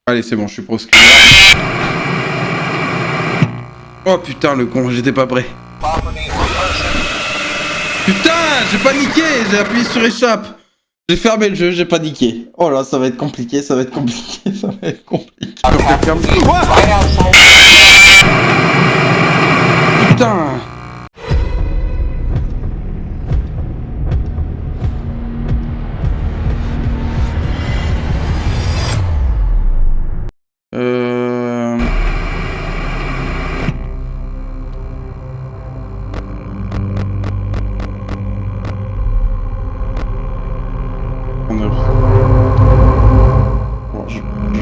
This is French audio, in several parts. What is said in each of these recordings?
Allez, c'est bon, je suis pro skiller. Oh putain, le con, j'étais pas prêt. Putain, j'ai paniqué, j'ai appuyé sur échappe. J'ai fermé le jeu, j'ai paniqué. Oh là, ça va être compliqué, ça va être compliqué, ça va être compliqué. Putain.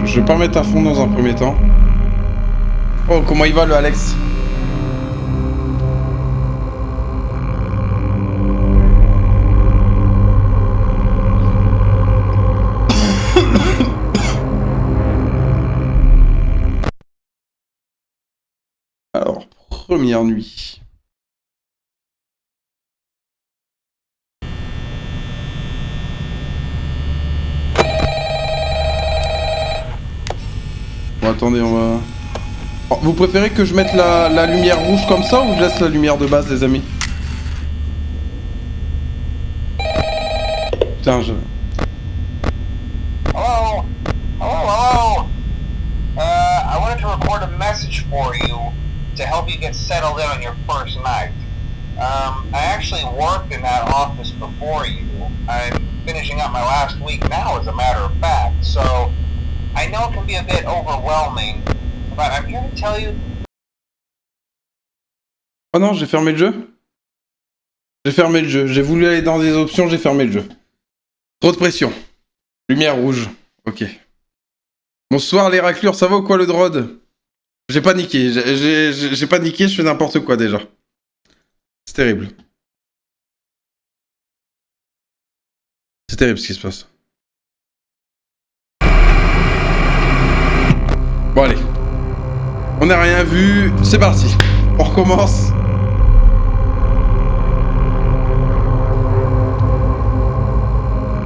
Je vais pas mettre à fond dans un premier temps. Oh, comment il va le Alex? Alors, première nuit. Bon, attendez, on va... Oh, vous préférez que je mette la lumière rouge comme ça ou je laisse la lumière de base, les amis? Putain, je... Hello? Hello? I wanted to record a message for you to help you get settled in on your first night. I actually worked in that office before you. I'm finishing up my last week now, as a matter of fact, so I know it can be a bit overwhelming, but I'm here to tell you... Oh non, j'ai fermé le jeu. J'ai fermé le jeu. J'ai voulu aller dans des options, j'ai fermé le jeu. Trop de pression. Lumière rouge. Ok. Bonsoir les raclures, ça va ou quoi le drod? J'ai paniqué, j'ai paniqué, je fais n'importe quoi déjà. C'est terrible. C'est terrible ce qui se passe. Bon allez. On n'a rien vu, c'est parti. On recommence.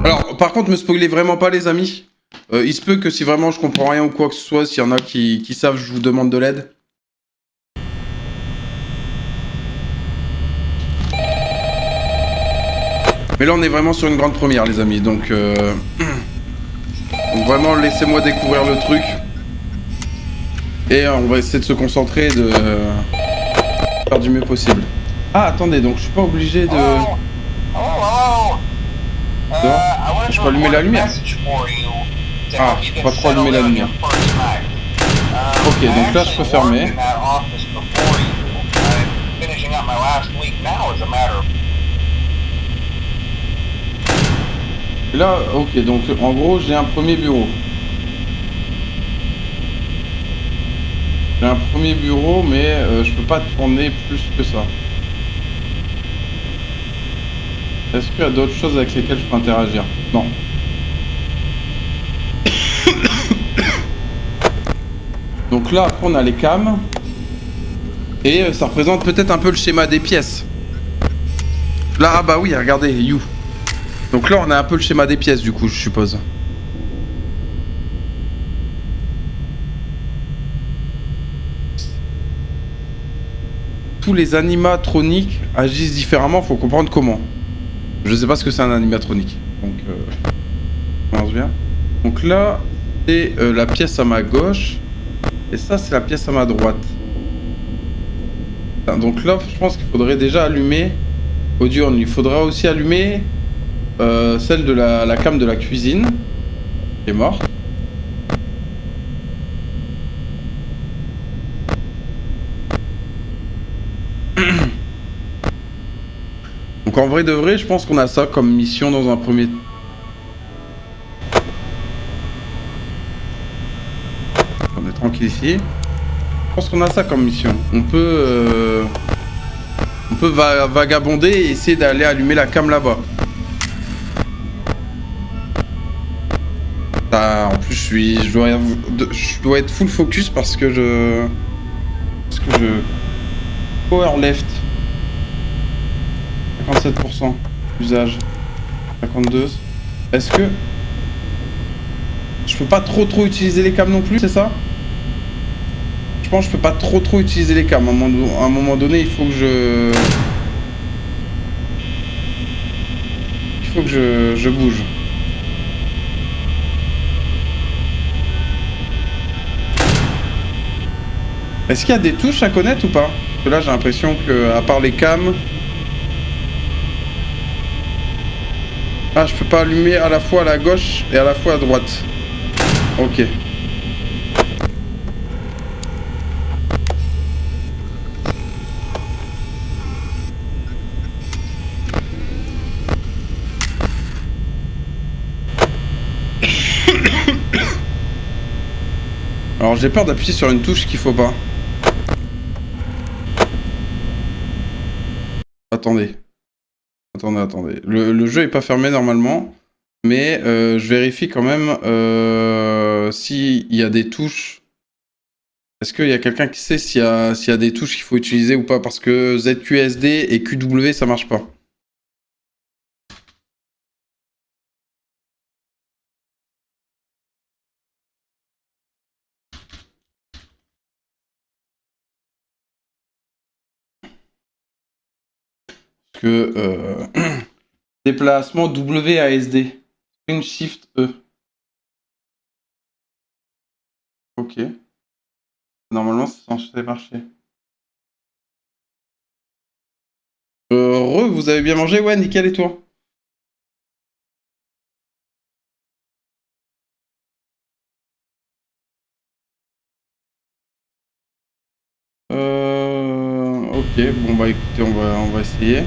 Alors, par contre, me spoilez vraiment pas les amis. Il se peut que si vraiment je comprends rien ou quoi que ce soit, s'il y en a qui savent, je vous demande de l'aide. Mais là, on est vraiment sur une grande première, les amis. Donc vraiment, laissez-moi découvrir le truc. Et on va essayer de se concentrer et de faire du mieux possible. Ah, attendez, donc je suis pas obligé de... Je peux allumer la lumière. Ah, je peux pas trop allumer la lumière. Ok, donc là je peux fermer. Là, ok, donc en gros j'ai un premier bureau. J'ai un premier bureau, mais je peux pas tourner plus que ça. Est-ce qu'il y a d'autres choses avec lesquelles je peux interagir? Non. Donc là, après, on a les cams. Et ça représente peut-être un peu le schéma des pièces. Là, ah bah oui, regardez, You. Donc là, on a un peu le schéma des pièces, du coup, je suppose. Tous les animatroniques agissent différemment, faut comprendre comment. Je sais pas ce que c'est un animatronique. Donc, on commence bien. Donc là, c'est la pièce à ma gauche. Et ça, c'est la pièce à ma droite. Donc là, je pense qu'il faudrait déjà allumer Audio. Il faudra aussi allumer celle de la cam de la cuisine, qui est morte. Donc en vrai de vrai, je pense qu'on a ça comme mission dans un premier... On est tranquille ici. Je pense qu'on a ça comme mission. On peut vagabonder et essayer d'aller allumer la cam là-bas. En plus, je dois être full focus parce que je power left. 57% usage. 52. Est-ce que je peux pas trop utiliser les cams non plus, c'est ça? Je pense que je peux pas trop utiliser les cams. À un moment donné, il faut que je... je bouge. Est-ce qu'il y a des touches à connaître ou pas? Parce que là, j'ai l'impression que, à part les cams... Ah, je peux pas allumer à la fois à la gauche et à la fois à droite. Ok. Alors j'ai peur d'appuyer sur une touche qu'il faut pas. Attendez. Attendez. Le jeu est pas fermé normalement. Mais je vérifie quand même s'il y a des touches. Est-ce qu'il y a quelqu'un qui sait s'il y a des touches qu'il faut utiliser ou pas? Parce que ZQSD et QW ça marche pas. Parce que déplacement WASD. Sprint Shift E. Ok. Normalement c'est censé marcher. Vous avez bien mangé? Ouais, nickel, et toi? Ok, bon bah écoutez, on va essayer.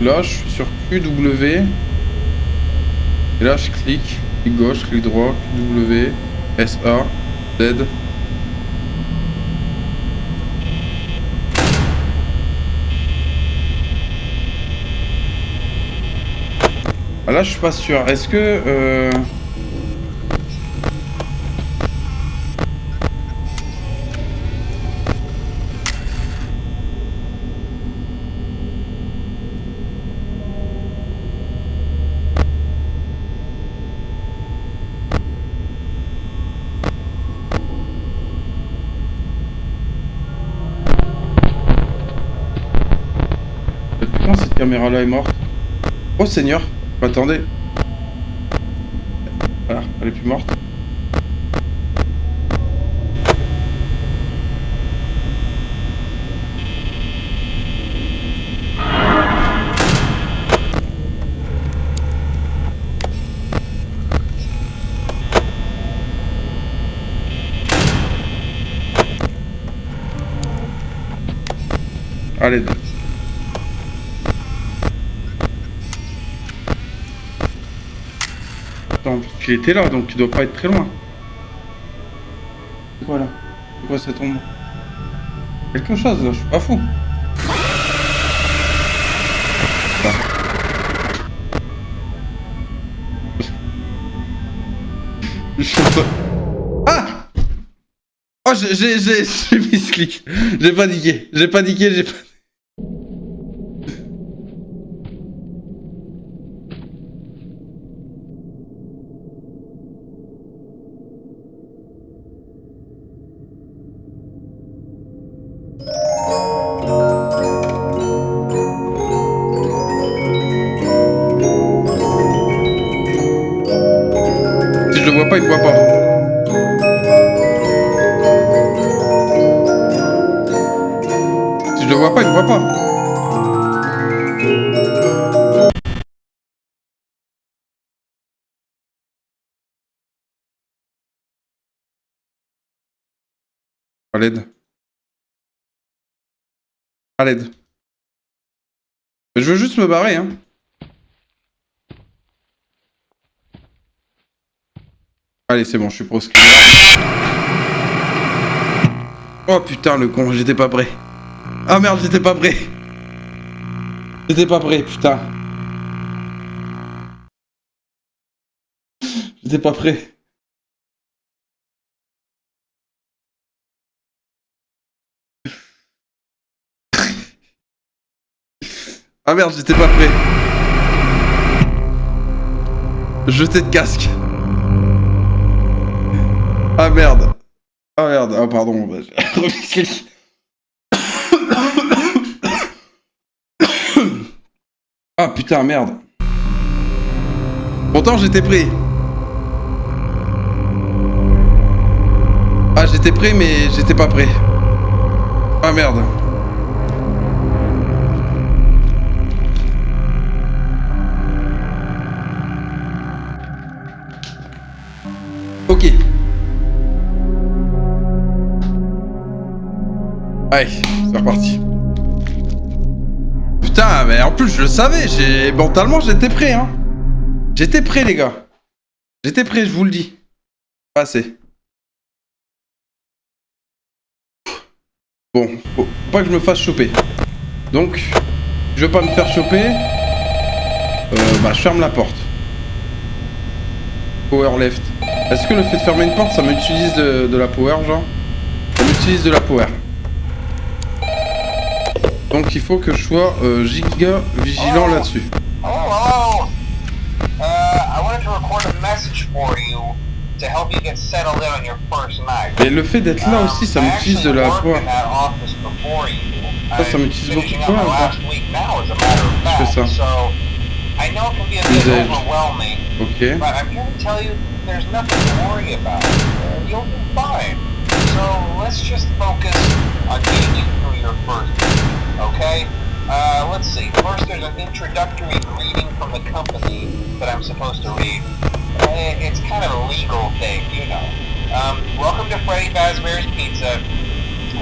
Là, je suis sur QW. Et là, je clique gauche, clic droit, QW, SA, Z. Ah, là, je suis pas sûr. Est-ce que... Putain, cette caméra-là est morte. Oh, Seigneur. Attendez. Voilà, elle est plus morte. Allez. Attends, parce qu'il était là, donc il doit pas être très loin. C'est quoi là? C'est quoi cette ombre? Quelque chose là, je suis pas fou. Ah! Oh, j'ai mis ce clic. J'ai paniqué. Si je le vois pas, il me voit pas. Si je le vois pas, il me voit pas. À l'aide. À l'aide. Je veux juste me barrer, hein. Allez, c'est bon, je suis proscrit. Oh putain, le con, j'étais pas prêt. Ah merde, j'étais pas prêt. J'étais pas prêt, putain. J'étais pas prêt. Ah merde, j'étais pas prêt. Jeter de casque. Ah merde. Ah merde. Ah pardon. Ah putain merde. Pourtant j'étais prêt. Ah j'étais prêt mais j'étais pas prêt. Ah merde. Ok. Allez, c'est reparti. Putain, mais en plus je le savais, mentalement j'étais prêt, hein. J'étais prêt les gars. J'étais prêt, je vous le dis. Pas assez. Bon, faut pas que je me fasse choper. Donc, je veux pas me faire choper. Bah, je ferme la porte. Power left. Est-ce que le fait de fermer une porte, ça m'utilise de la power, genre? Ça m'utilise de la power. Donc, il faut que je sois giga vigilant là-dessus. Hello. I wanted to record a message for you to help you get settled in on your first night. Et le fait d'être là aussi, ça m'utilise de la power. Ça m'utilise beaucoup de power, hein. Je fais ça. I know it can be a bit Usage. overwhelming, Ok. but I'm here to tell you there's nothing to worry about. You'll be fine. So let's just focus on getting you through your first week, okay? Let's see. First, there's an introductory greeting from the company that I'm supposed to read. It's kind of a legal thing, you know. Welcome to Freddy Fazbear's Pizza,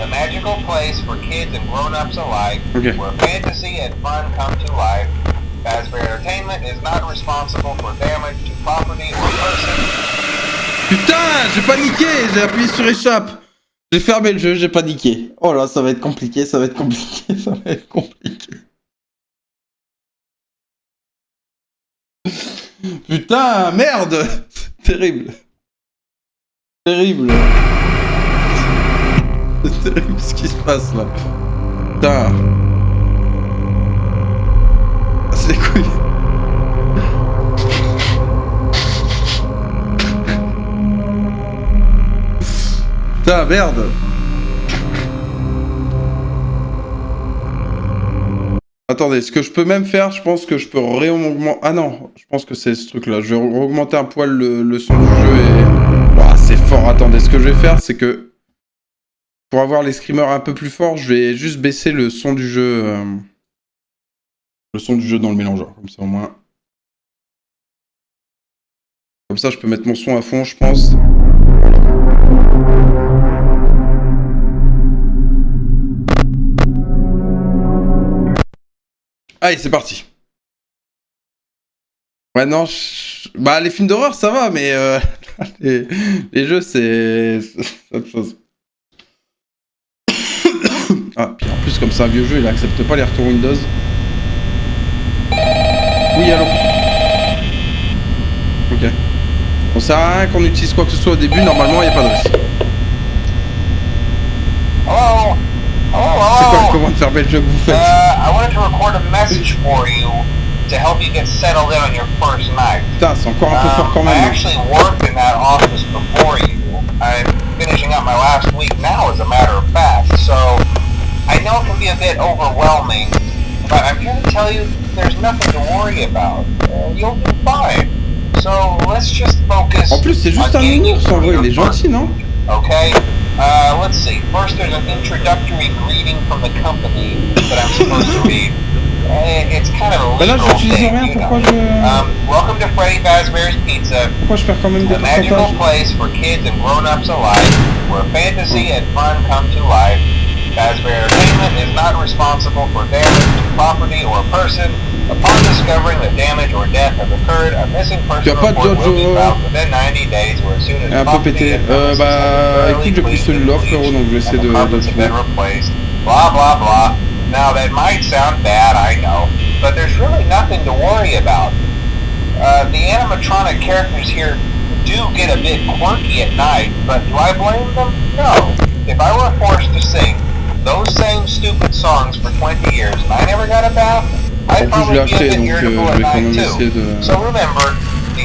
a magical place for kids and grown-ups alike, Okay. where fantasy and fun come to life. Fazbear Entertainment is not responsible for damage to property or person. Putain, j'ai paniqué, j'ai appuyé sur échappe. J'ai fermé le jeu, j'ai paniqué. Oh là, ça va être compliqué, ça va être compliqué, ça va être compliqué. Putain, merde. Terrible. Terrible. C'est terrible ce qui se passe là. Putain. Ah, c'est les couilles. Putain, merde. Attendez, ce que je peux même faire, je pense que je peux réaugmenter... Ah non, je pense que c'est ce truc-là. Je vais augmenter un poil le son du jeu et... Ouah, c'est fort. Attendez, ce que je vais faire, c'est que... Pour avoir les screamers un peu plus forts, je vais juste baisser le son du jeu... Le son du jeu dans le mélangeur. Comme ça, au moins... Comme ça, je peux mettre mon son à fond, je pense. Allez, c'est parti. Ouais, non, bah les films d'horreur, ça va, mais les jeux, c'est autre chose. Ah, puis en plus, comme c'est un vieux jeu, il accepte pas les retours Windows. Oui, allô. Ok. On sert à rien qu'on utilise quoi que ce soit au début, normalement, il n'y a pas de risque. Hello. C'est quoi le comment de fermer le jeu que vous faites? I wanted to record a message for you to help you get settled in on your first night. Putain, c'est encore un peu fort quand I même. actually worked in that office before you. I'm finishing up my last week now, as a matter of fact. So I know it can be a bit overwhelming, but I'm here to tell you there's nothing to worry about. You'll be fine. So let's just focus. En plus, c'est juste un nounours en vrai, il est gentil, non? Okay. Let's see. First, there's an introductory greeting from the company that I'm supposed to read. It's kind of a Bah là, legal j'utilise thing, rien, you pourquoi know. Welcome to Freddy Fazbear's Pizza, Pourquoi je perds quand même des a magical pourcentages? place for kids and grown-ups alike, where fantasy and fun come to life. Fazbear Entertainment is not responsible for damage to property or person. Upon discovering that damage or death has occurred, a missing person report will be filed within 90 days or as soon as Un peu pété. Bah, écoute, j'ai pris celui-là, frérot, donc je vais essayer de tuer. Blah blah blah. Now that might sound bad, I know, but there's really nothing to worry about. The animatronic characters here do get a bit quirky at night, but do I blame them? No. If I were forced to sing those same stupid songs for 20 years and I never got a bath, I'd probably be a bit irritable at night too. So remember, the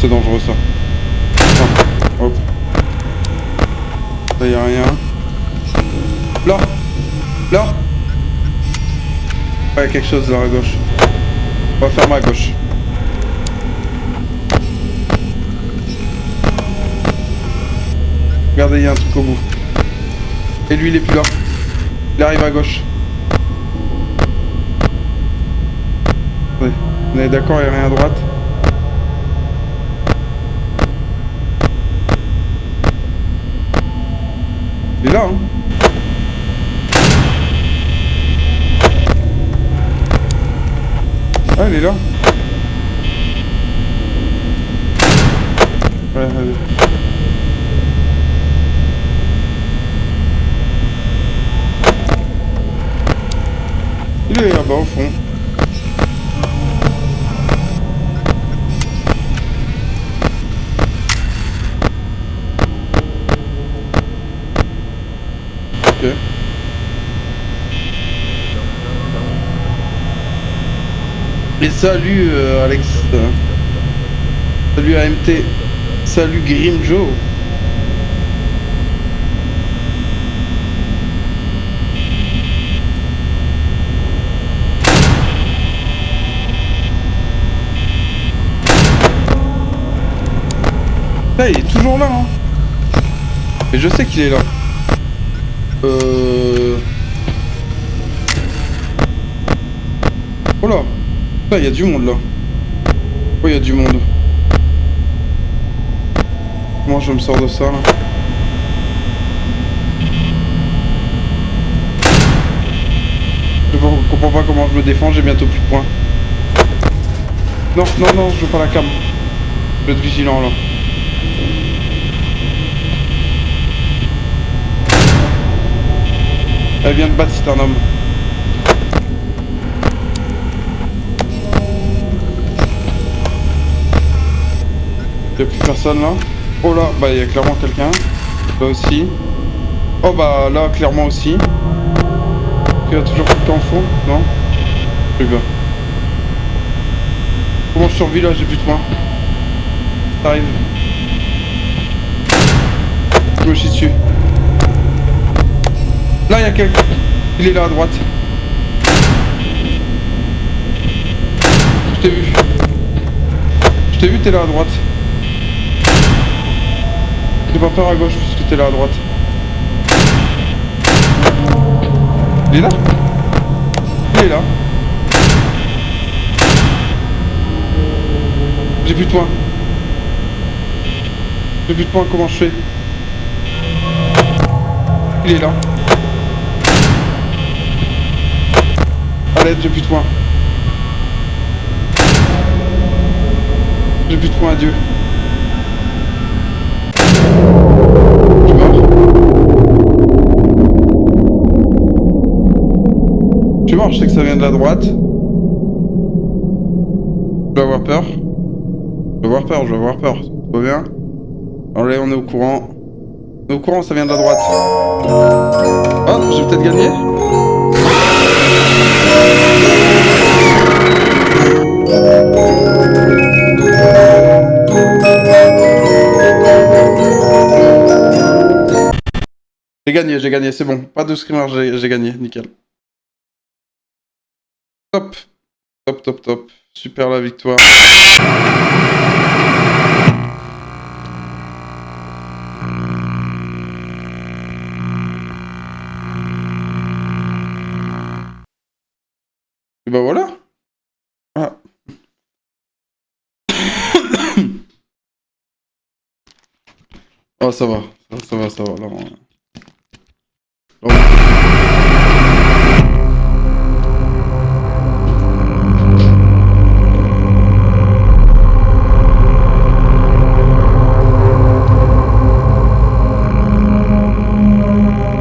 c'est dangereux ça. Attends, hop. Là y'a rien. Là. Là. Ouais, quelque chose là à gauche. On va fermer à gauche. Regardez, il y a un truc au bout. Et lui, il est plus là. Il arrive à gauche. Ouais. On est d'accord, il n'y a rien à droite. Il est là, hein. Ah, il est là. Ouais, allez. Il est là-bas au fond. Ok. Et salut Alex. Salut AMT. Salut Grim Joe. Là, il est toujours là, hein. Et je sais qu'il est là. Oh là. Là, il y a du monde là. Oh, il y a du monde. Comment je me sors de ça là? Je comprends pas comment je me défends, j'ai bientôt plus de points. Non, non, non, je veux pas la cam. Je veux être vigilant là. Elle vient de battre, c'est un homme. Y'a plus personne là. Oh là, bah il y a clairement quelqu'un. Là aussi. Oh bah là, clairement aussi. Il y a toujours quelqu'un en fond. Non. Plus bas. Comment je survis là? J'ai plus de points. Ça arrive. Je me chie dessus. Là, il y a quelqu'un. Il est là à droite. Je t'ai vu. Je t'ai vu, t'es là à droite. J'ai pas peur à gauche puisque t'es là à droite. Il est là? Il est là. J'ai plus de points. J'ai plus de points, comment je fais? Il est là. À l'aide, j'ai plus de points. J'ai plus de points, adieu. Je suis mort. Je suis mort, je sais que ça vient de la droite. Je vais avoir peur. Je vais avoir peur, je vais avoir peur. Tout va bien? Alors là, on est au courant. On est au courant, ça vient de la droite. Oh, j'ai peut-être gagné? J'ai gagné, c'est bon. Pas de screamer, j'ai gagné, nickel. Top. Top, top, top. Super la victoire. Et bah voilà. Ah. Oh, ça va. Ça va, ça va. Là,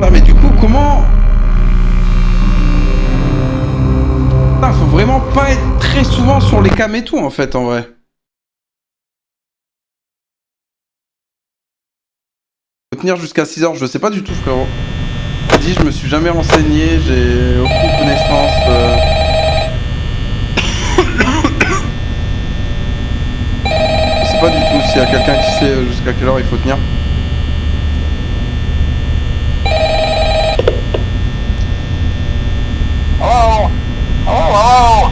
Ah, mais du coup, comment... Putain, faut vraiment pas être très souvent sur les cams et tout, en fait, en vrai. Faut tenir jusqu'à 6h, je sais pas du tout, frérot. Je dis, je me suis jamais renseigné, j'ai aucune connaissance. Je sais sais pas du tout s'il y a quelqu'un qui sait jusqu'à quelle heure il faut tenir. Hello? Hello?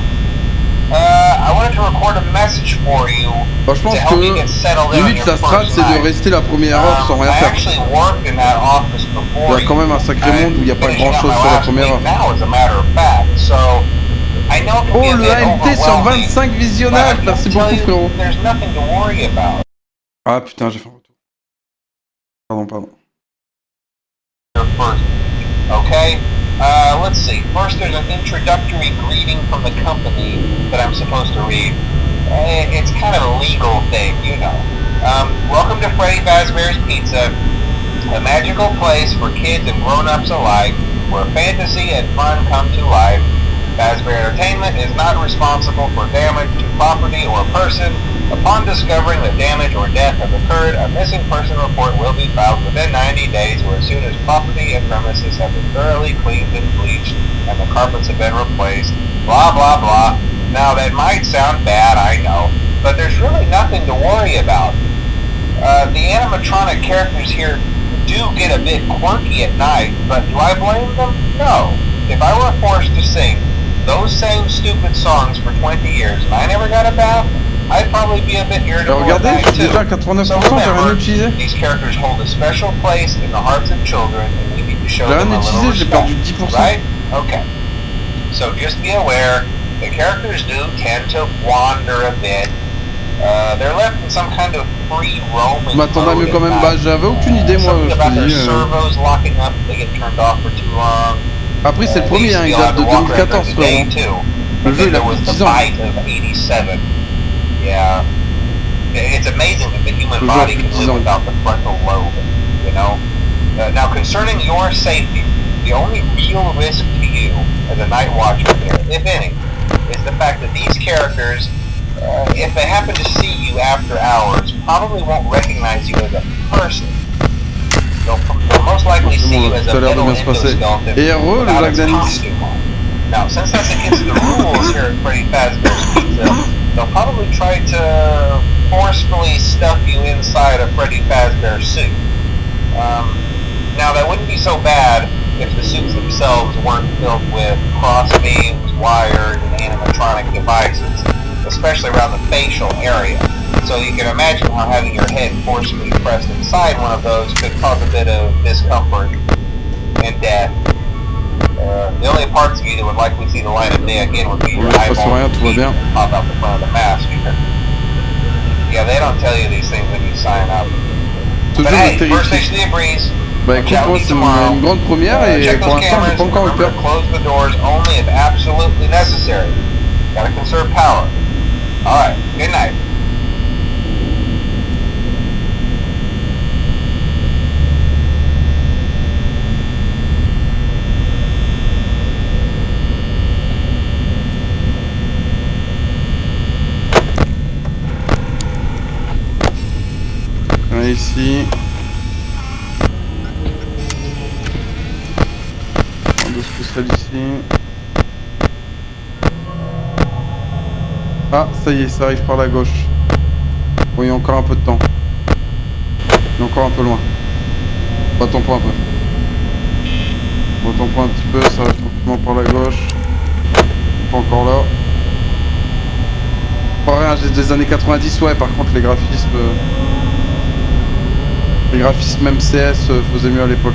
I wanted to record a message for you Bah, je pense to help you get que settled in on limite your la strat first c'est de night. rester la première heure sans rien I faire. actually worked in that office Il before y a quand même un sacré monde où il n'y a pas finishing grand up chose my sur la last première week heure. now, as a matter of fact. So I know it can be Oh, a le bit AMT sur overwhelming, 25 but visionnages, I merci can tell beaucoup you frérot. there's nothing to worry about. Ah putain, j'ai fait un retour. Pardon. Your first, okay? Let's see. First, there's an introductory greeting from the company that I'm supposed to read. It's kind of a legal thing, you know. Welcome to Freddy Fazbear's Pizza, a magical place for kids and grown-ups alike, where fantasy and fun come to life. Fazbear Entertainment is not responsible for damage to property or person. Upon discovering that damage or death has occurred, a missing person report will be filed within 90 days or as soon as property and premises have been thoroughly cleaned and bleached and the carpets have been replaced. Blah, blah, blah. Now, that might sound bad, I know, but there's really nothing to worry about. The animatronic characters here do get a bit quirky at night, but do I blame them? No. If I were forced to sing those same stupid songs for 20 years and I never got a bath, I'd probably be a bit irritable at Regardez, night je suis too. déjà à 89%, So j'ai rien remember, utilisé. these characters hold a special place in the hearts of children and we need to show J'ai them rien a little utilisé, j'ai respect, perdu 10%. right? Okay. So just be aware, the characters do tend to wander a bit. They're left in some kind of free roaming Je m'attendais à mieux quand même, bah j'avais aucune idée moi, something je about te their dis. servos locking up if they get turned off for too long. Après c'est le They premier, used hein, to be il allowed date de to walk around 2014 during the day, frérot. too. Le But jeu then il a there was plus de the 10 ans. bite of 87. Yeah. It's amazing that the human Le jeu a body plus can de 10 live ans. without the frontal lobe, you know? Now, concerning your safety, the only real risk to you as a night watchman here, if any, is the fact that these characters, if they happen to see you after hours, probably won't recognize you as a person. They'll most likely see you as Ça a a l'air de metal bien se passer. endoskeleton Et heureux le without Jacques its Danis. costume on. Now, since that's against the rules here at Freddy Fazbear's Pizza, they'll probably try to forcefully stuff you inside a Freddy Fazbear suit. Now, that wouldn't be so bad if the suits themselves weren't filled with cross beams, wires, and animatronic devices, especially around the facial area. So you can imagine how having your head forcefully pressed inside one of those could cause a bit of discomfort and death. The only parts of you that would likely see the light of day again would be your De toute façon eyeballs rien, tout va bien. pop out the front of the mask. Yeah, they don't tell you these things when you sign up. Ce But jeu hey, me first terrifie. station of the breeze. Bah écoute, moi c'est une grande première et Check pour those l'instant j'ai cameras. pas encore eu Remember peur. to close the doors only if absolutely necessary. Gotta conserve power. Alright, good night. On est ici. Un de spécial ici. Ah, ça y est, ça arrive par la gauche. Bon, il y a encore un peu de temps. Il est encore un peu loin. Attends-toi un peu. Attends-toi un petit peu, ça arrive tranquillement par la gauche. Pas encore là. Pas rien, j'ai des années 90, ouais, par contre les graphismes... Les graphismes MCS faisaient mieux à l'époque.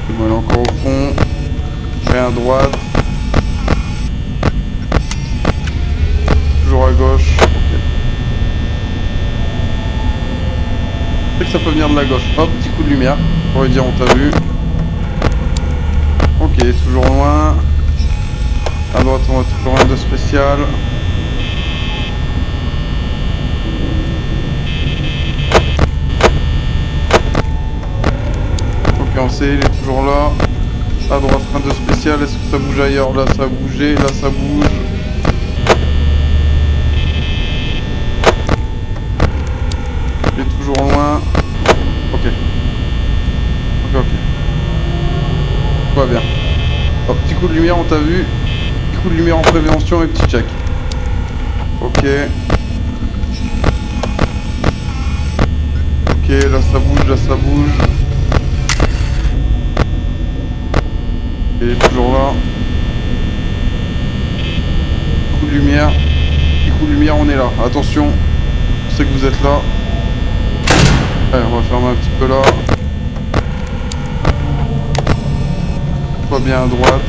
Bon, elle est encore au fond. Rien à droite. Toujours à gauche. Ok. Je sais que ça peut venir de la gauche. Hop, petit coup de lumière. Pour lui dire on t'a vu. Ok, toujours loin. À droite on a toujours rien de spécial. Ok, on sait, il est toujours là. À droite rien de spécial. Est-ce que ça bouge ailleurs? Là ça a bougé, là ça bouge. Il est toujours loin. Ok. Ok. Tout va bien. Oh, petit coup de lumière, on t'a vu. Petit coup de lumière en prévention et petit check. Ok. Ok, là ça bouge, là ça bouge. Et toujours là. Coup de lumière. Petit coup de lumière, on est là. Attention. Je sais que vous êtes là. Allez, on va fermer un petit peu là. Pas bien à droite.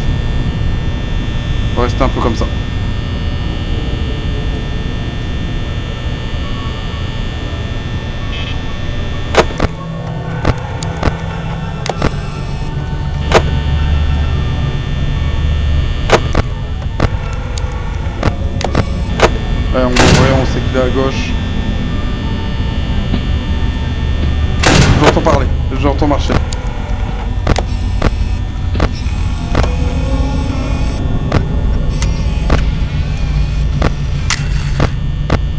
On va rester un peu comme ça. Allez, on sait qu'il est à gauche. J'entends parler, j'entends marcher.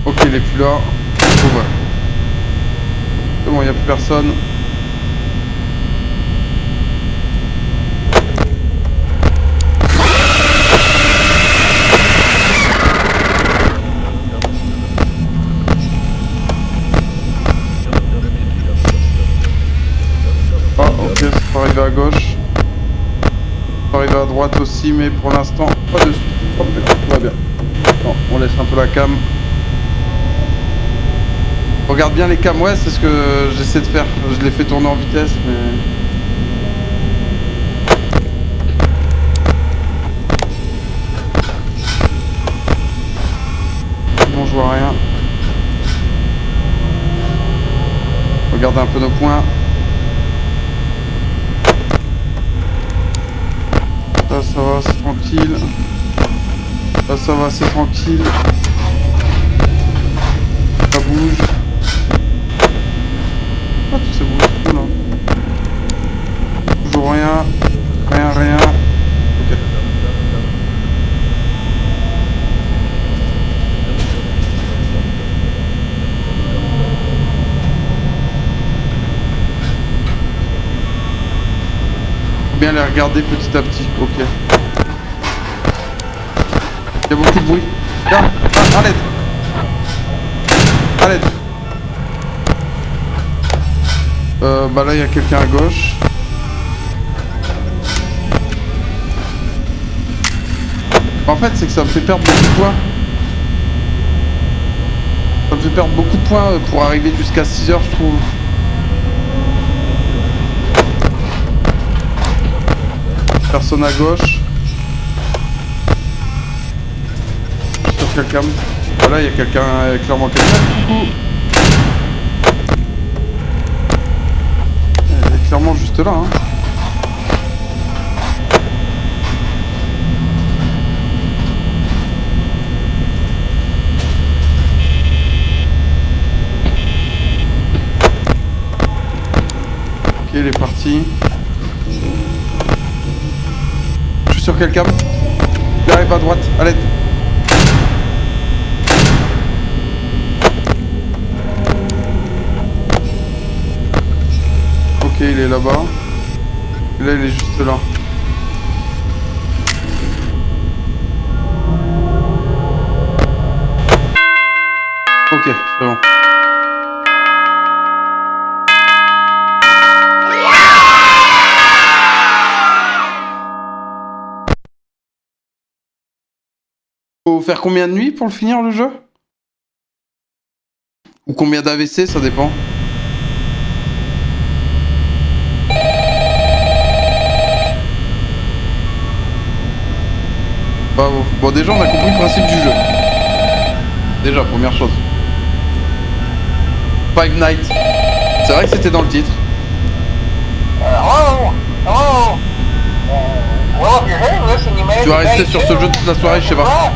Ok, il est plus là. Oh, ouais. C'est bon, il n'y a plus personne. Ah, ok, ça peut arriver à gauche. Ça peut arriver à droite aussi, mais pour l'instant, pas dessus. Hop, là, tout va bien. Bon, on laisse un peu la cam. Regarde bien les cams, ouais, c'est ce que j'essaie de faire. Je les fais tourner en vitesse, mais... Bon, je vois rien. Regardez un peu nos points. Là, ça va, c'est tranquille. Là, ça va, c'est tranquille. Ça bouge. Ah, tout ça bouge. Oula. Toujours rien. Rien. Ok. Faut bien les regarder petit à petit. Ok. Il y a beaucoup de bruit. Là, à l'aide. À l'aide. Bah là, il y a quelqu'un à gauche. En fait, c'est que ça me fait perdre beaucoup de points. Ça me fait perdre beaucoup de points pour arriver jusqu'à 6 heures, je trouve. Personne à gauche. Sur quelqu'un. Voilà, il y a quelqu'un, clairement quelqu'un. Coucou. Elle est clairement juste là. Hein. Ok, il est parti. Je suis sur quelqu'un. Il arrive à droite, à l'aide. Ok, il est là-bas. Et là, il est juste là. Ok, c'est bon. Faut faire combien de nuits pour le finir, le jeu? Ou combien d'AVC, ça dépend. Bravo. Bon, déjà, on a compris le principe du jeu. Déjà, première chose. Five Nights. C'est vrai que c'était dans le titre. Hello? Hello? Well, if you're hearing this and you made Tu vas rester sur ce jeu toute la soirée, je sais pas.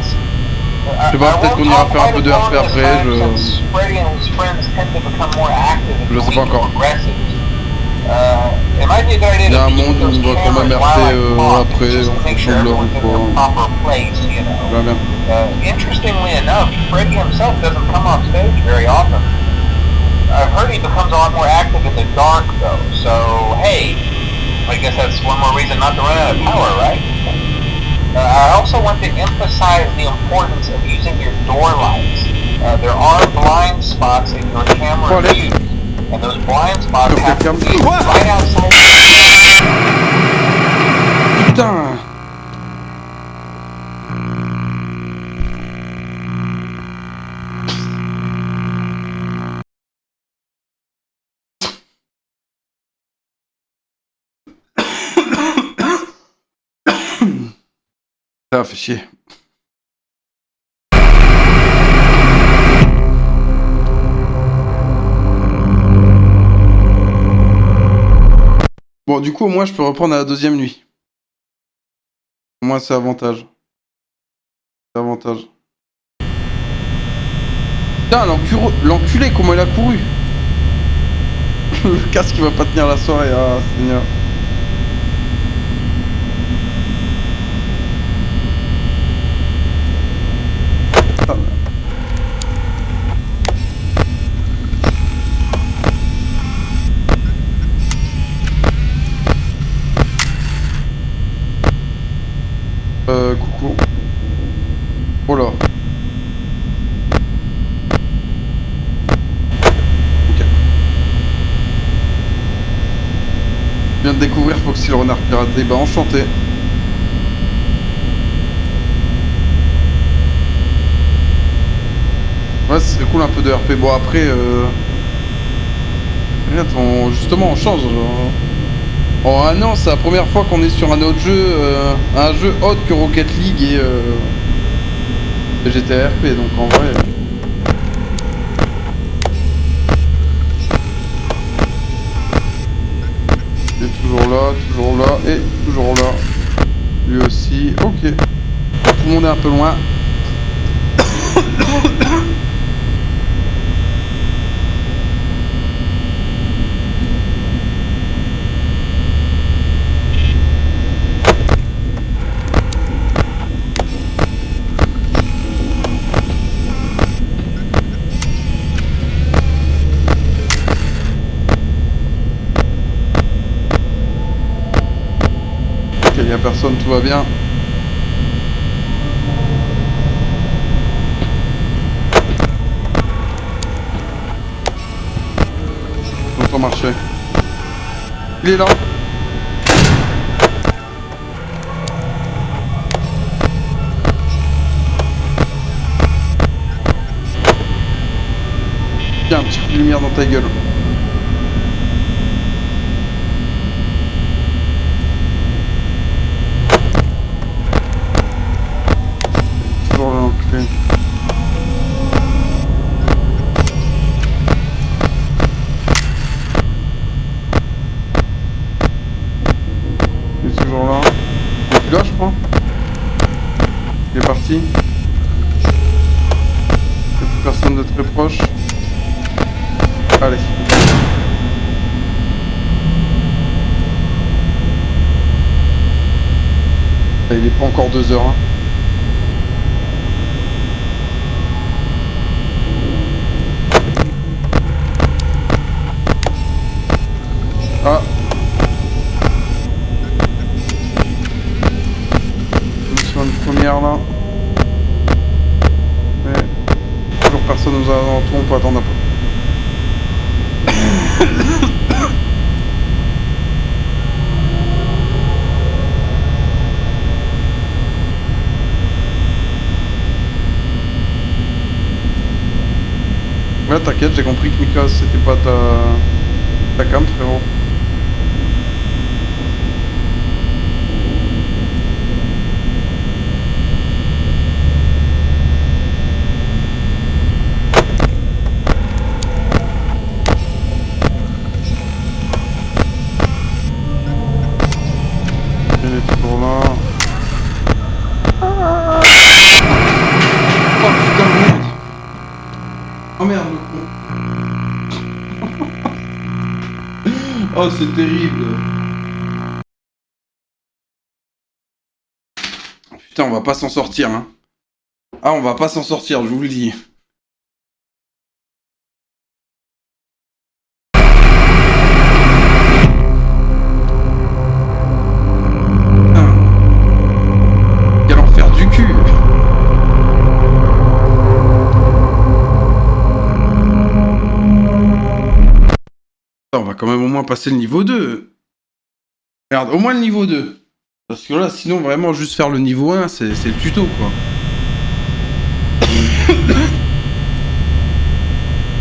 Je sais pas, peut-être qu'on ira faire un peu de RP après, je sais pas encore. Il y a un monde où on va quand même RP après, en fonction de l'heure ou quoi. Je verrai bien. Interestingly enough, Freddy himself doesn't come off stage very often. I've heard he becomes a lot more active in the dark though, so hey, I guess that's one more reason not to run out of power, right? I also want to emphasize the importance of using your door lights. spots in your camera Allez. view. And those blind spots Sur have to quelqu'un. be Ouah. right outside. Putain. Ça fait chier. Bon, du coup, au moins, je peux reprendre à la deuxième nuit. Au moins, c'est avantage. C'est avantage. Putain, l'enculé, comment il a couru. Le casque, il va pas tenir la soirée. Ah, Seigneur. Ah. Coucou. Oh là. Ok. Je viens de découvrir Foxy le renard piraté. Bah, enchanté. Ouais, ce serait cool un peu de RP. Bon, après, regarde, justement, on change. Genre. En un an, c'est la première fois qu'on est sur un autre jeu, un jeu autre que Rocket League et GTA RP, donc en vrai. Il est toujours là et toujours là. Lui aussi, ok. Tout le monde est un peu loin. Ok, y a personne, tout va bien. J'entends marcher. Il est là. Tiens, un petit coup de lumière dans ta gueule. Toujours là, l'enculé. Il est toujours là. Il est plus là, je crois. Il est parti. Il n'y a plus personne de très proche. Allez. Il est pas encore 2 heures. Hein. Ah. On est sur une première là. Mais toujours personne aux alentours, on peut attendre un peu. Ouais, t'inquiète, j'ai compris que Mika c'était pas ta cam, frérot. Il est toujours là. Oh putain, merde. Oh merde, le con. Oh, c'est terrible. Putain, on va pas s'en sortir, hein. Ah, on va pas s'en sortir, je vous le dis. Putain. Quel enfer du cul. On va quand même au moins passer le niveau 2. Regarde, au moins le niveau 2. Parce que là, sinon, vraiment, juste faire le niveau 1, c'est le tuto, quoi.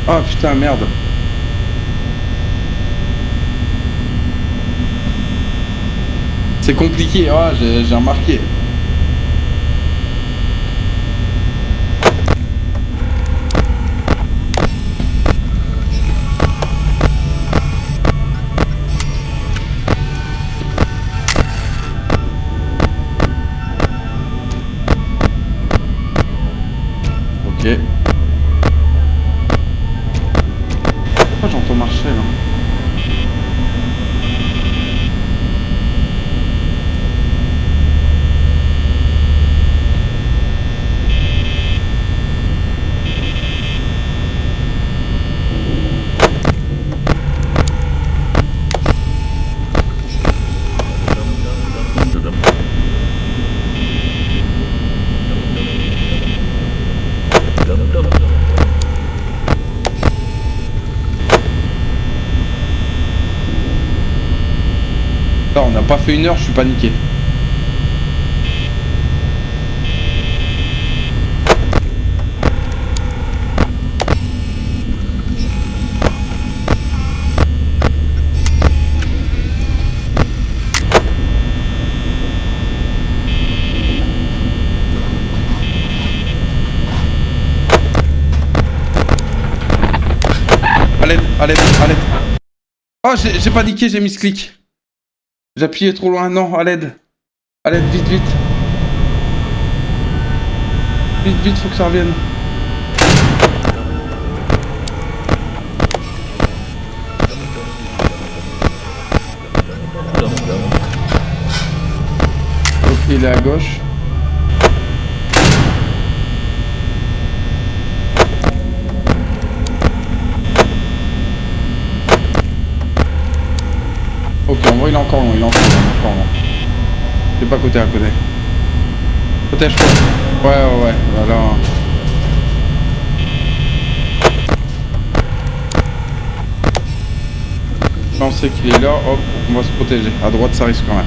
Ah, putain, merde. C'est compliqué, ah, j'ai remarqué. Ok. Pourquoi j'entends marcher là? Là, on n'a pas fait 1 heure, je suis paniqué. À l'aide. Oh, j'ai paniqué, j'ai mis ce clic. J'ai appuyé trop loin, non, à l'aide. À l'aide, vite. Vite, faut que ça revienne. Ok, il est à gauche. Ok, en vrai, il est encore loin, C'est pas côté à côté. Protège-toi. Ouais, voilà. Là, on sait qu'il est là, hop, on va se protéger. À droite, ça risque quand même.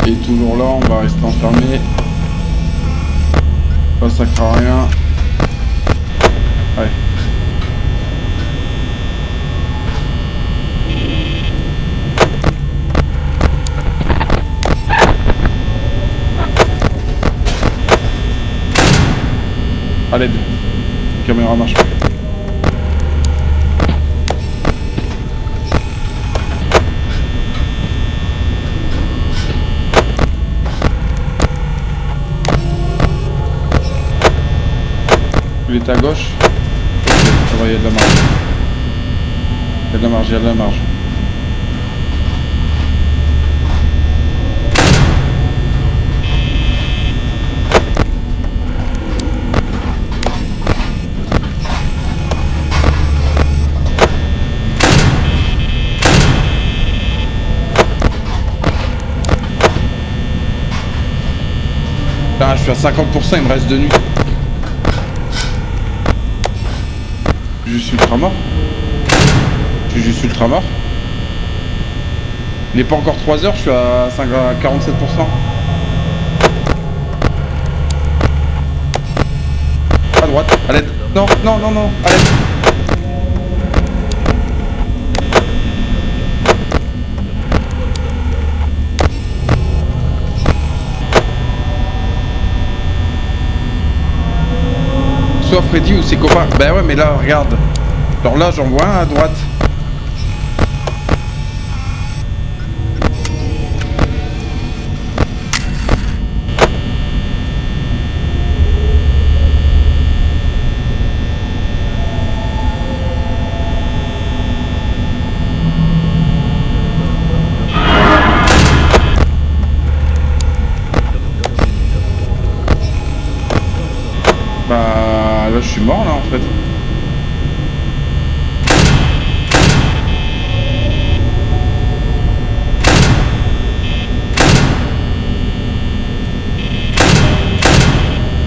Et toujours là, on va rester enfermé. Ça sert à rien. Ouais. À l'aide. La caméra marche pas. Il est à gauche. Ok, ça va, il y a de la marge. Il y a de la marge. Là, je suis à 50%, il me reste 2 nuits. Je suis ultra mort. Je suis juste ultra mort. Il n'est pas encore 3 heures, je suis à 47%. À droite, à l'aide. Non, à l'aide. Soit Freddy ou ses copains. Ben ouais, mais là, regarde. Alors là, j'en vois un à droite. Bah là, je suis mort là en fait.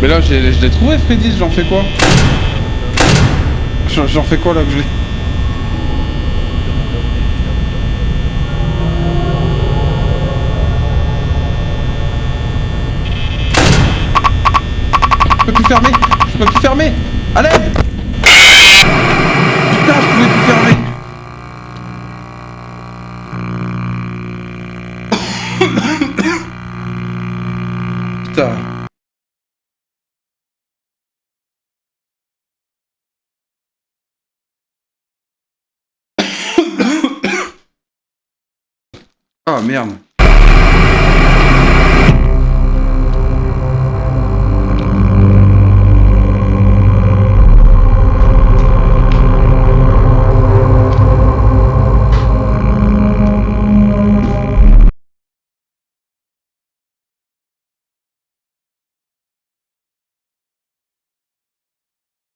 Mais là, je l'ai trouvé, Freddy, j'en fais quoi? J'en fais quoi là que je l'ai? Je peux plus fermer! Je peux plus fermer! À l'aide! Putain, je pouvais plus fermer! Putain. Ah merde.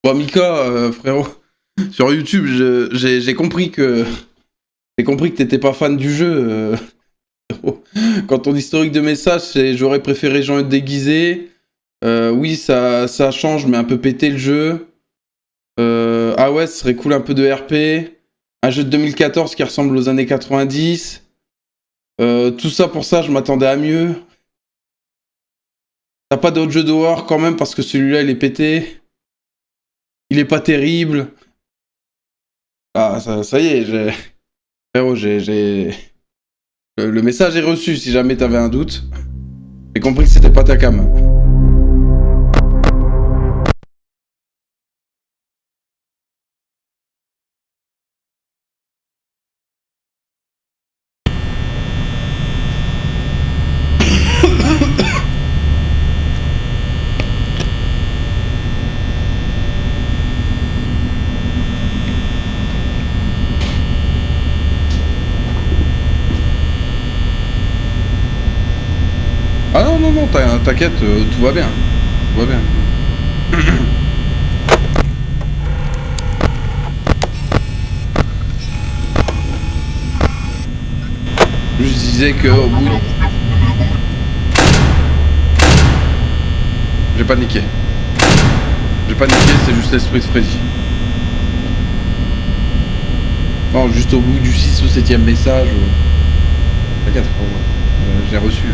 Bon, Mika, frérot, sur YouTube, j'ai compris que t'étais pas fan du jeu. Quand ton historique de messages, c'est j'aurais préféré Jean déguisé. Oui, ça change, mais un peu pété le jeu. Ah ouais, ce serait cool un peu de RP. Un jeu de 2014 qui ressemble aux années 90. Tout ça pour ça, je m'attendais à mieux. T'as pas d'autres jeux d'horreur quand même parce que celui-là il est pété. Il est pas terrible. Ah, ça y est, frérot, le message est reçu si jamais t'avais un doute. J'ai compris que c'était pas ta cam. Ah non, non, non, t'inquiète, tout va bien. Tout va bien. Je disais que au bout... J'ai paniqué. J'ai paniqué, c'est juste l'esprit de Freddy. Non, juste au bout du 6 ou 7ème message... T'inquiète, j'ai reçu.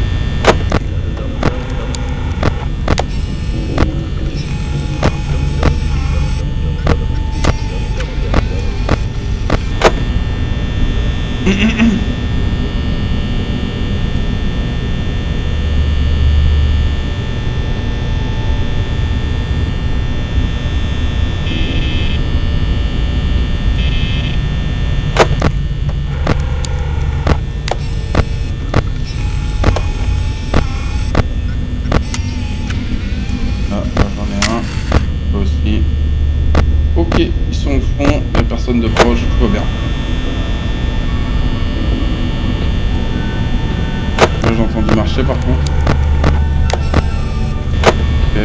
Ok, ils sont au fond, il n'y a personne de proche, tout va bien. Là j'ai entendu marcher par contre. Ok.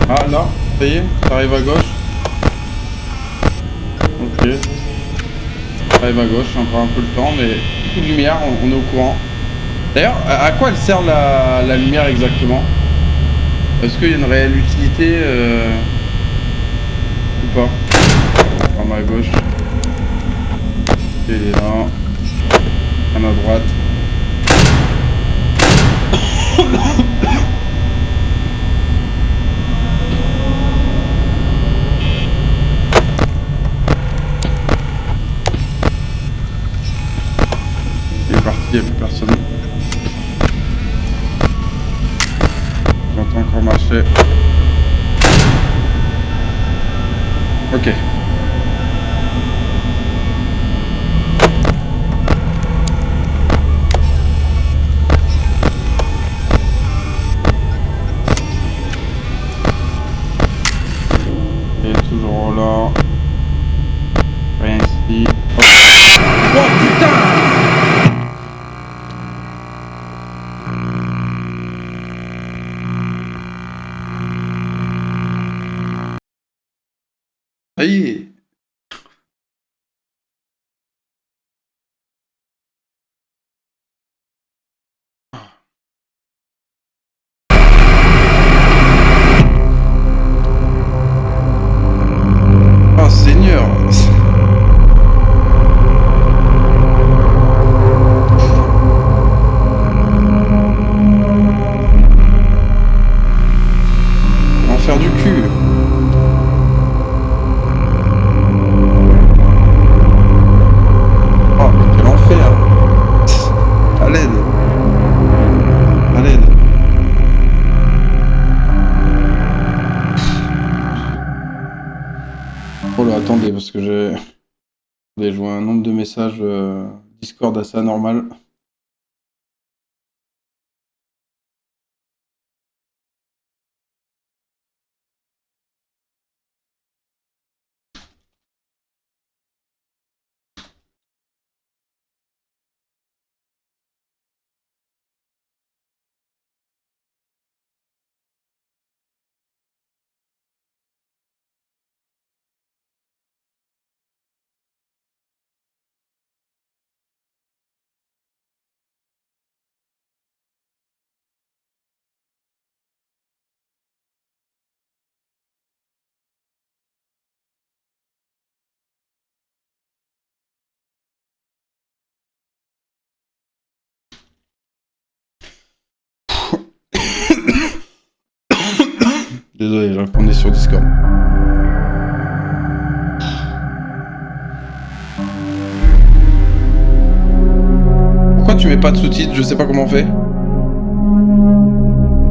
Ah là, ça y est, ça arrive à gauche. Ok. Ça arrive à gauche, encore un peu le temps, mais beaucoup de lumière, on est au courant. D'ailleurs, à quoi elle sert la lumière exactement? Est-ce qu'il y a une réelle utilité ou pas? En à gauche. Ok, il est là. Un à droite. Il est parti, il n'y a plus personne. J'entends encore marcher. Ok. Il est toujours là. Rien ici. Oh putain! Ça y est. du cul. Oh, mais quel enfer. À l'aide. À l'aide. Oh là, attendez, parce que j'ai... Attendez, je vois un nombre de messages Discord assez anormal. Désolé, je répondais sur Discord. Pourquoi tu mets pas de sous-titres? Je sais pas comment on fait.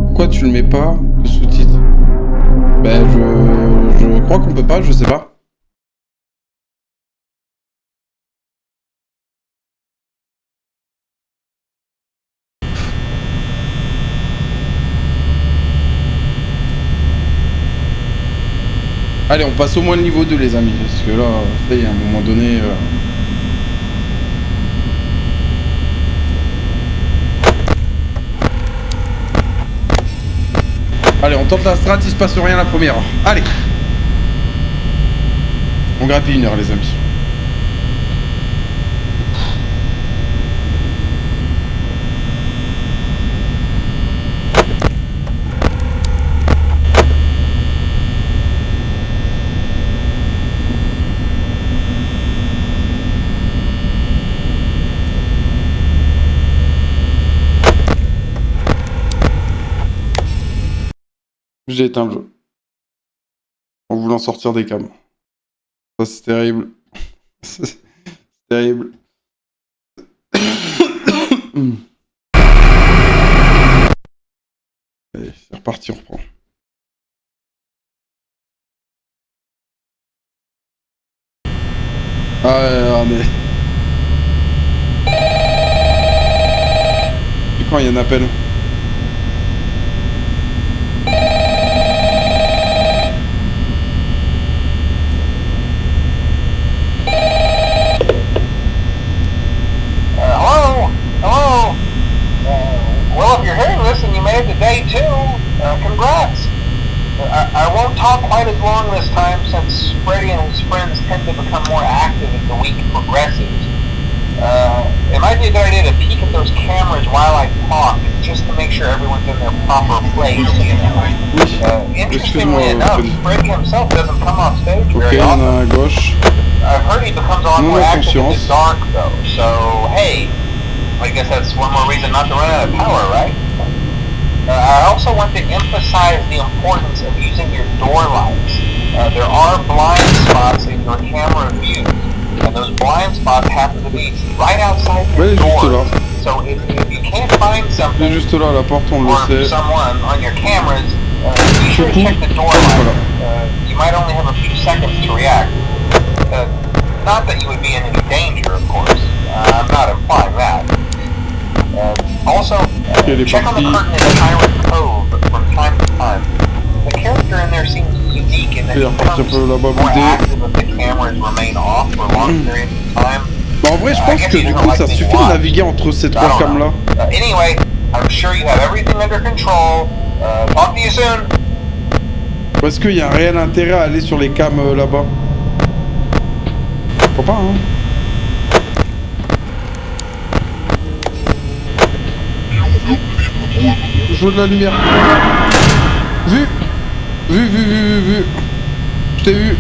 Pourquoi tu ne mets pas de sous-titres? Ben, je crois qu'on peut pas, je sais pas. Allez, on passe au moins le niveau 2, les amis, parce que là, ça y est, à un moment donné... Allez, on tente la strat, il se passe rien la première heure. Allez. On grappille 1 heure, les amis. J'ai éteint le jeu. En voulant sortir des cams. Ça, c'est terrible. C'est terrible. Allez, c'est reparti, on reprend. Ah ouais, regardez. Et quand il y a un appel? Day 2, congrats! I won't talk quite as long this time since Freddy and his friends tend to become more active as the week progresses. It might be a good idea to peek at those cameras while I talk, just to make sure everyone's in their proper place, you know. Interestingly enough, Freddy himself doesn't come off stage very often. À gauche. I've heard he becomes a lot more active in the dark, though, so hey, I guess that's one more reason not to run out of power, right? I also want to emphasize the importance of using your door lights. There are blind spots in your camera view, and those blind spots happen to be right outside your door. So if you can't find something juste là, la porte, on le or sait. someone on your cameras, be sure to check the door light. You might only have a few seconds to react. Not that you would be in any danger, of course. I'm not implying that. Also, check on the curtain in Tyrant Cove from time to time. The character in there seems unique in that he becomes more active if the cameras remain off for long periods of time. Bah en vrai, je pense que du coup, ça suffit de naviguer entre ces trois cams-là. Anyway, I'm sure you have everything under control. Talk to you soon. Est-ce qu'il y a un réel intérêt à aller sur les cams là-bas? Je crois pas, hein. Je veux de la lumière. Vu. Je t'ai vu.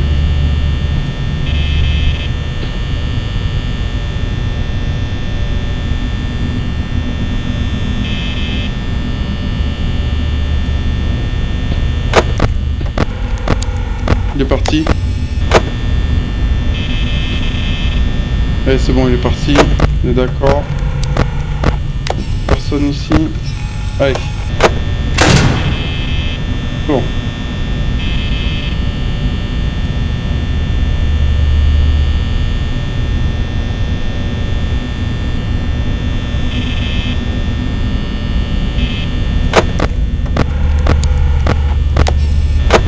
Il est parti. Allez, c'est bon, il est parti. On est d'accord. Personne ici. Allez. Bon.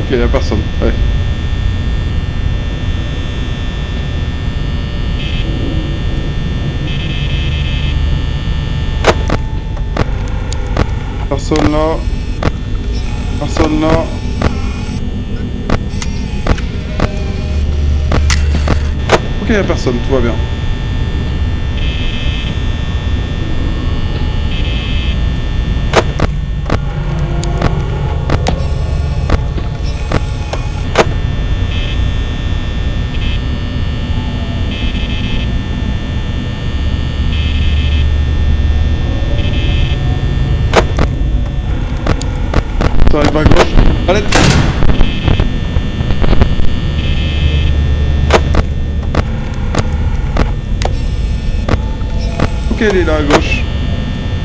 Ok, y'a personne. Ouais. Personne là. Personne là. Ok, y'a personne, tout va bien. Ça arrive à gauche. Allez. Ok, elle est là à gauche.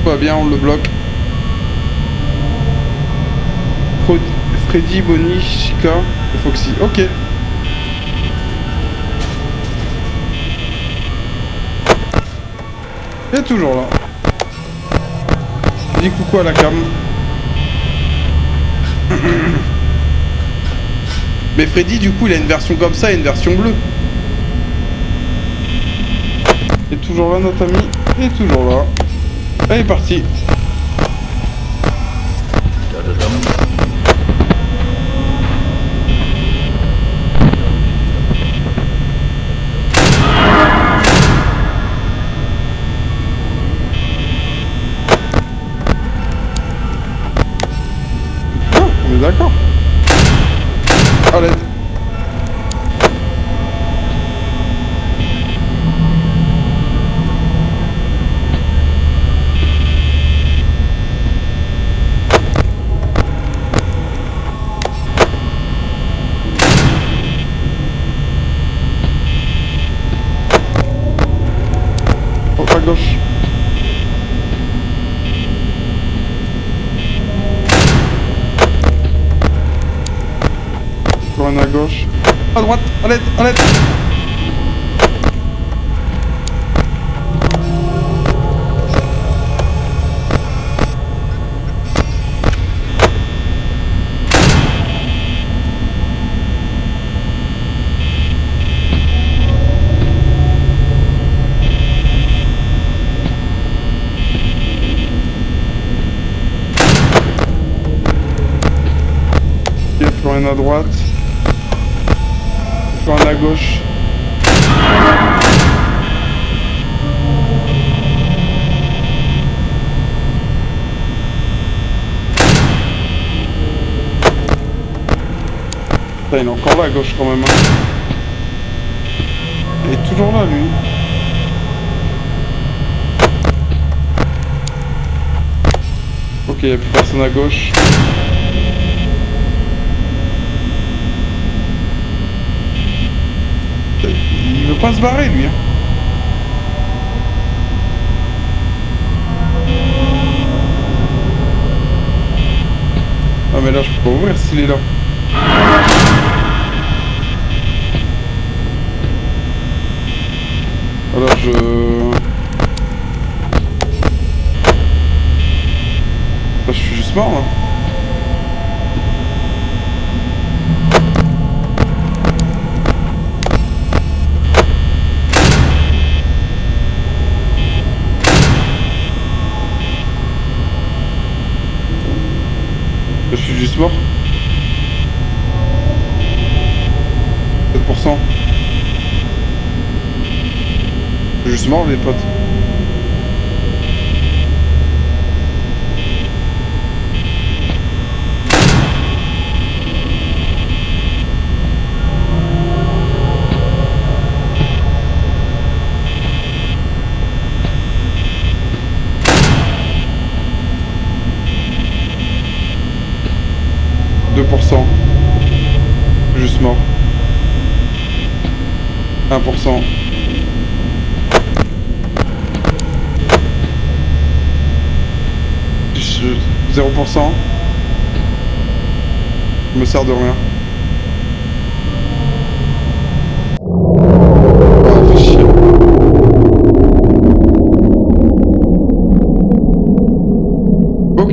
Tout va bien, on le bloque. Freddy, Bonnie, Chica et Foxy. Ok. Il est toujours là. Dis coucou à la cam. Mais Freddy, du coup, il a une version comme ça et une version bleue. Il est toujours là, notre ami. Il est toujours là. Elle est partie. Ah, on est d'accord. À l'aide. Oh, à gauche. Encore un à gauche. À droite, à l'aide, à l'aide. Ok, plus rien à droite. Plus rien à gauche. Putain, il est encore là à gauche quand même. Hein. Il est toujours là lui. Ok, il n'y a plus personne à gauche. Il veut pas se barrer lui. Hein. Ah mais là je peux pas ouvrir s'il est là. Alors je... Là, je suis juste mort là. Je suis juste mort. 7%. Je suis juste mort les potes. Juste mort. 1%. Je... 0%. Je me sers de rien. Ah, fait chier.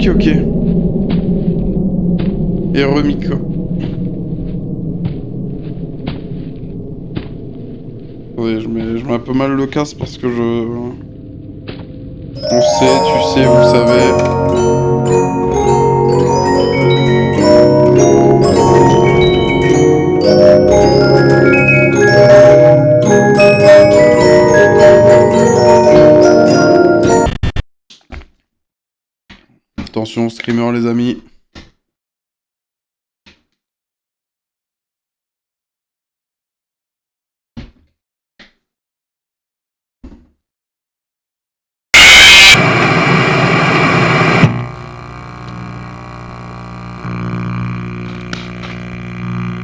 Ok. Et Remiko. Attendez, je mets un peu mal le casque parce que je... On sait, tu sais, vous savez. Attention, streamer les amis.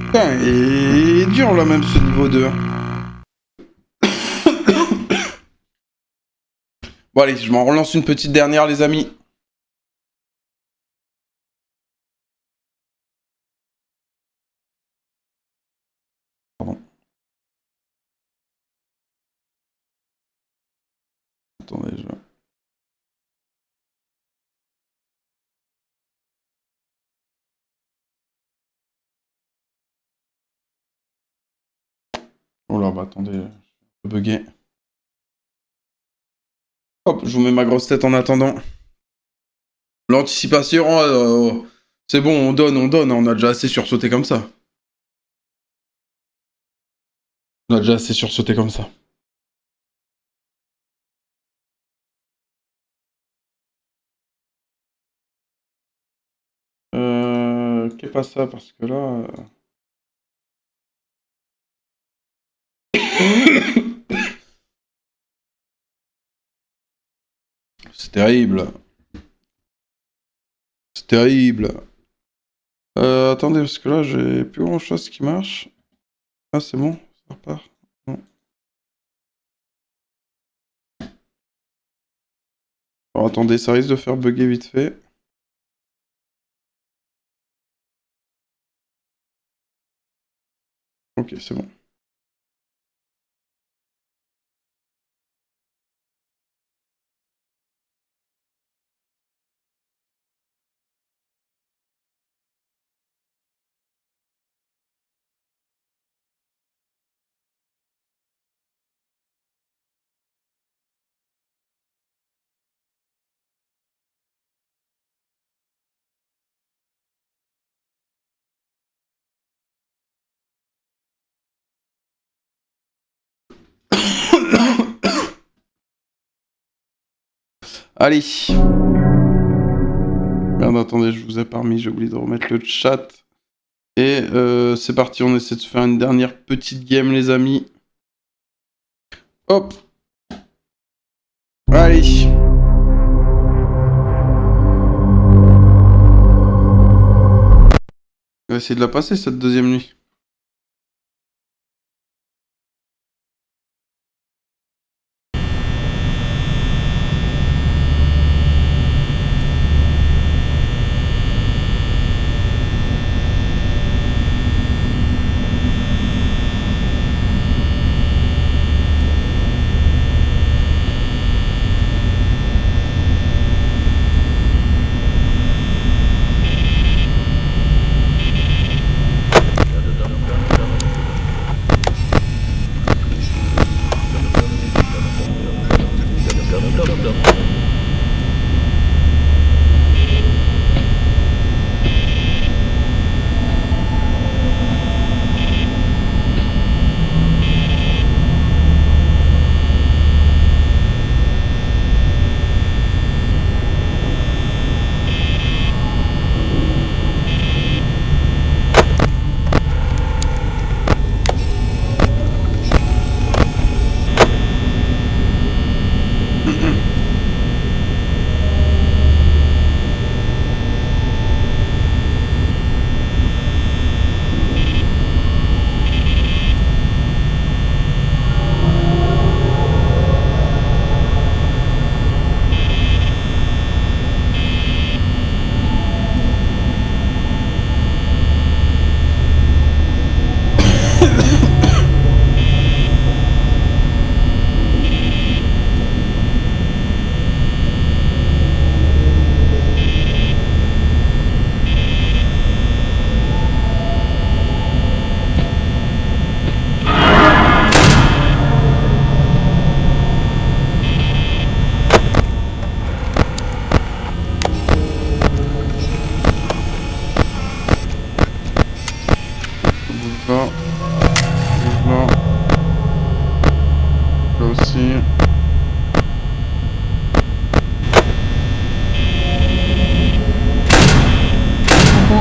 Putain, il est dur là même ce niveau 2. Bon allez, je m'en relance une petite dernière les amis. Pardon. Attendez, je... Oh là, bah attendez, je vais bugger. Hop, je vous mets ma grosse tête en attendant. L'anticipation, c'est bon, on donne, on a déjà assez sursauté comme ça. On a déjà assez sursauté comme ça. Qu'est pas ça, parce que là... C'est terrible. C'est terrible. Attendez, parce que là, j'ai plus grand chose qui marche. Ah, c'est bon, ça repart. Non. Alors, attendez, ça risque de faire bugger vite fait. Ok, c'est bon. Allez. Merde, attendez, je vous ai pas remis, j'ai oublié de remettre le chat. Et c'est parti, on essaie de se faire une dernière petite game, les amis. Hop. Allez. On va essayer de la passer, cette deuxième nuit. Bouge là. Bouge là. Là aussi. Coucou.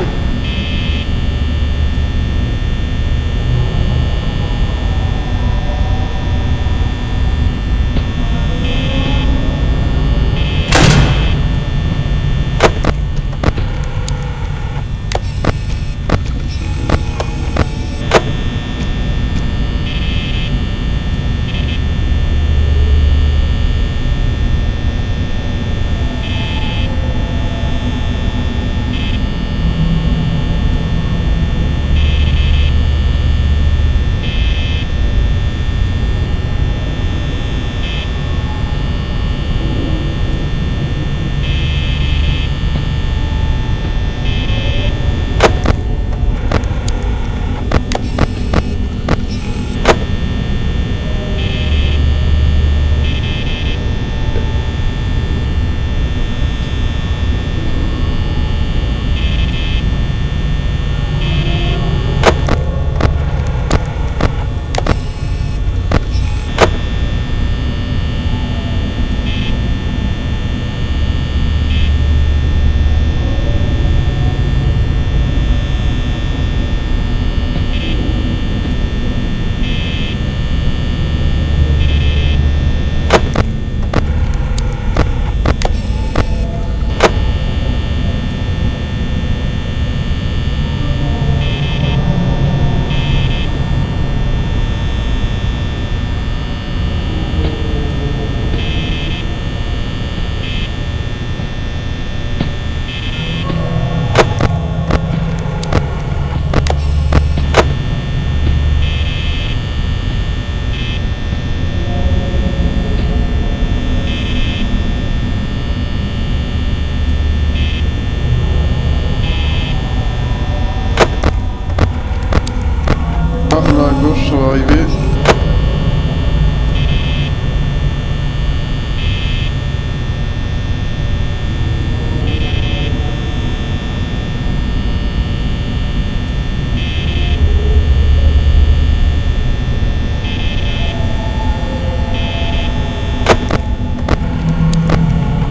Ça va arriver.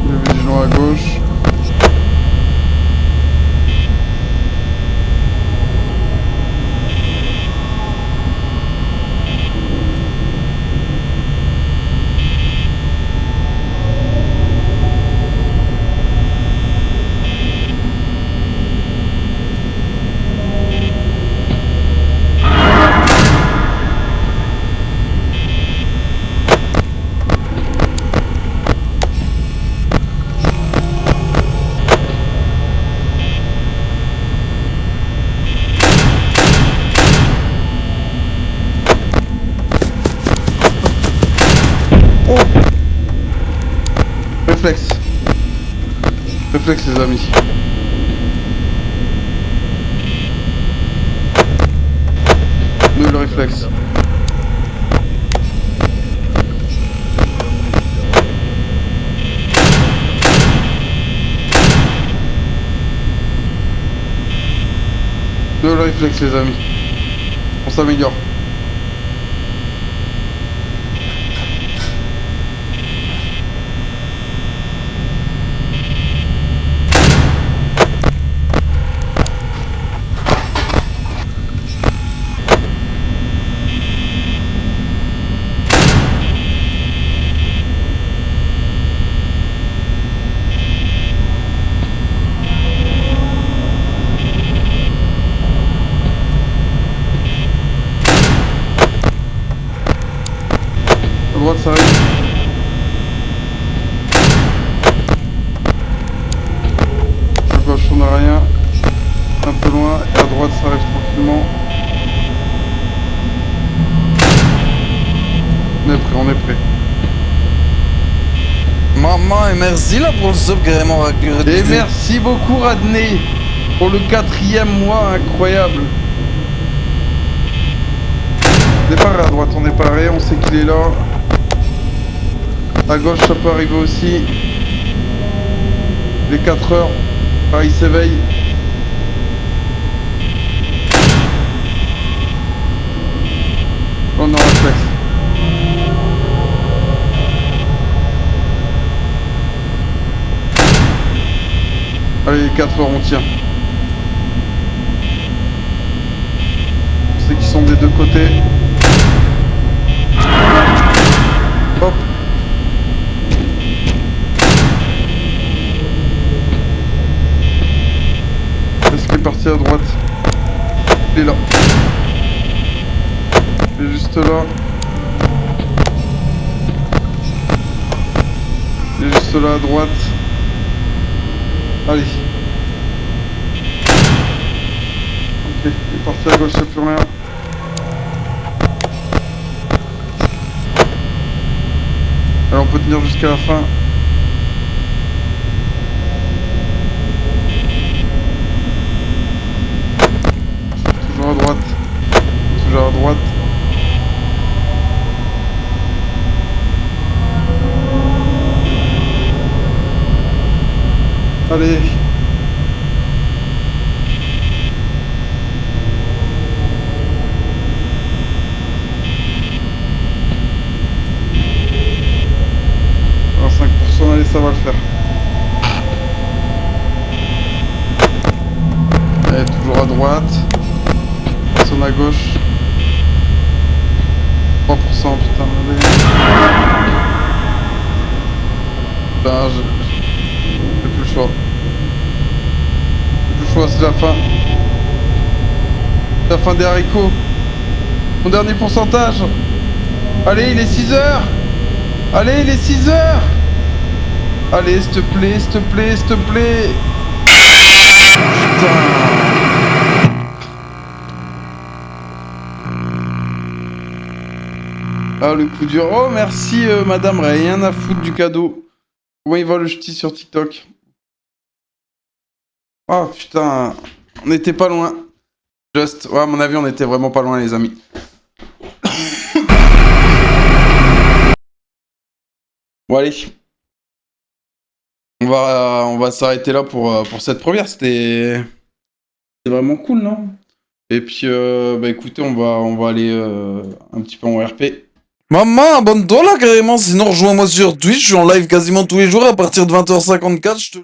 Le vigilant à gauche. Réflexe. Réflexe les amis. Le réflexe. Le réflexe les amis. On s'améliore. Droite ça arrive. À gauche on n'a rien. Un peu loin. Et à droite ça arrive tranquillement. On est prêt. Maman et merci là pour le sub carrément raclure. Et merci beaucoup Radney pour le 4e mois incroyable. Départ à droite, on est paré, on sait qu'il est là. À gauche ça peut arriver aussi. Les 4 heures, pareil, il s'éveille. soir, on tient. On sait qu'ils sont des deux côtés. Hop. Est-ce qu'il est parti à droite? Il est là. Il est juste là. Il est juste là à droite. Allez. Ok, il est parti à gauche, il n'y a plus rien. Alors on peut tenir jusqu'à la fin. Toujours à droite. Toujours à droite. Allez. Alors 5%, allez, ça va le faire. Allez, toujours à droite. Personne à gauche. 3%, putain, allez. Putain, j'ai plus le choix. J'ai plus le choix, c'est la fin. C'est la fin des haricots. Mon dernier pourcentage. Allez, il est 6h. Allez, il est 6h. Allez, s'il te plaît, s'il te plaît, s'il te plaît. Putain. Ah, le coup dur. Oh, merci, madame. Rien à foutre du cadeau. Comment il va le ch'ti sur TikTok? Oh, putain. On était pas loin. Just. Ouais, à mon avis, on était vraiment pas loin, les amis. Bon, allez. On va s'arrêter là pour cette première. C'était vraiment cool, non? Et puis, bah écoutez, on va aller un petit peu en RP. Maman, abonne-toi là carrément, sinon rejoins-moi sur Twitch, je suis en live quasiment tous les jours à partir de 20h54, je te...